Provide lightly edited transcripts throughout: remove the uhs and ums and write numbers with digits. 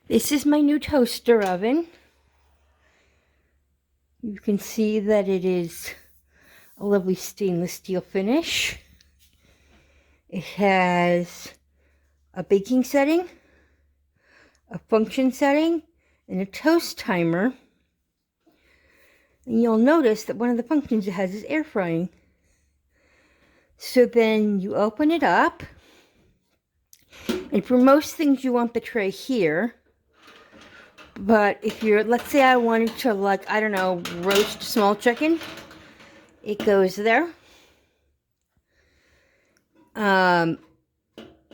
This is my new toaster oven. You can see that it is a lovely stainless steel finish. It has a baking setting, a function setting, and a toast timer. And you'll notice that one of the functions it has is air frying. So then you open it up, and for most things you want the tray here. But if you're, let's say I wanted to, like, I don't know, roast small chicken, it goes there.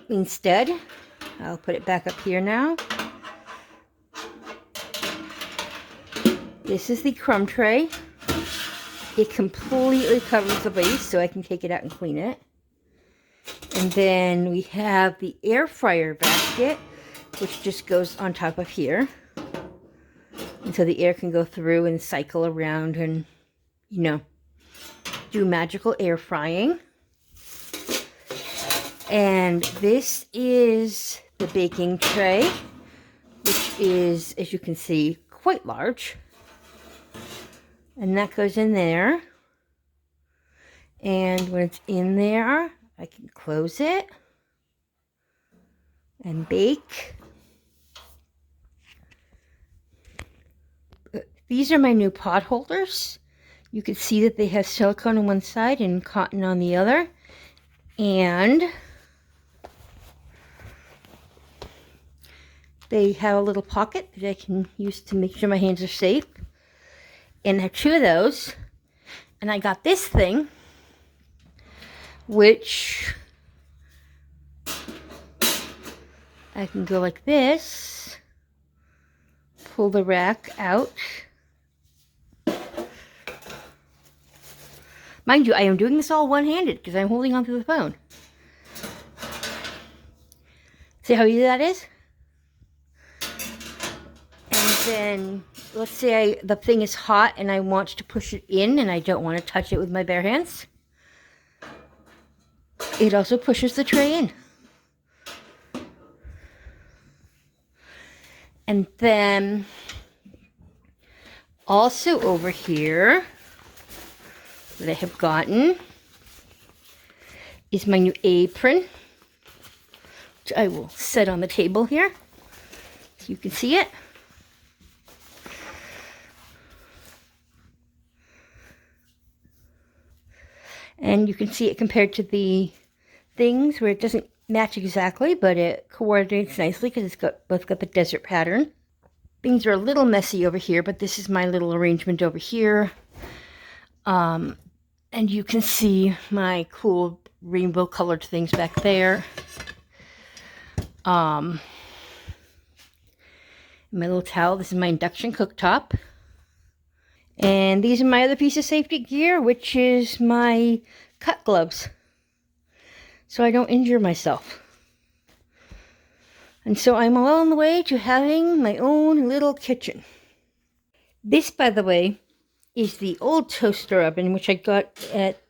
Instead, I'll put it back up here now. This is the crumb tray. It completely covers the base, so I can take it out and clean it. And then we have the air fryer basket, which just goes on top of here. And so the air can go through and cycle around and, you know, do magical air frying. And this is the baking tray, which is, as you can see, quite large. And that goes in there. And when it's in there, I can close it and bake. These are my new pot holders. You can see that they have silicone on one side and cotton on the other. And they have a little pocket that I can use to make sure my hands are safe. And I have two of those. And I got this thing, which I can go like this, pull the rack out. Mind you, I am doing this all one-handed because I'm holding onto the phone. See how easy that is? And then, let's say the thing is hot and I want to push it in and I don't want to touch it with my bare hands. It also pushes the tray in. And then, also over here, that I have gotten is my new apron, which I will set on the table here so you can see it. And you can see it compared to the things where it doesn't match exactly, but it coordinates nicely because it's both got the desert pattern. Things are a little messy over here, but this is my little arrangement over here. And you can see my cool rainbow colored things back there. My little towel, this is my induction cooktop. And these are my other piece of safety gear, which is my cut gloves, so I don't injure myself. And so I'm well on the way to having my own little kitchen. This, by the way, is the old toaster oven, which I got at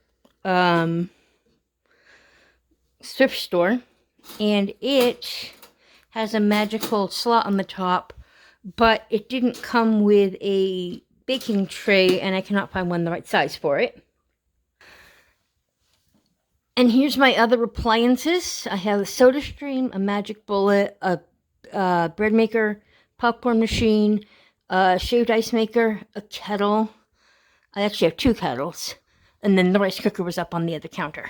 thrift store, and it has a magical slot on the top, but it didn't come with a baking tray, and I cannot find one the right size for it. And here's my other appliances. I have a soda stream, a magic bullet, a bread maker, popcorn machine, a shaved ice maker, a kettle. I actually have two kettles. And then the rice cooker was up on the other counter.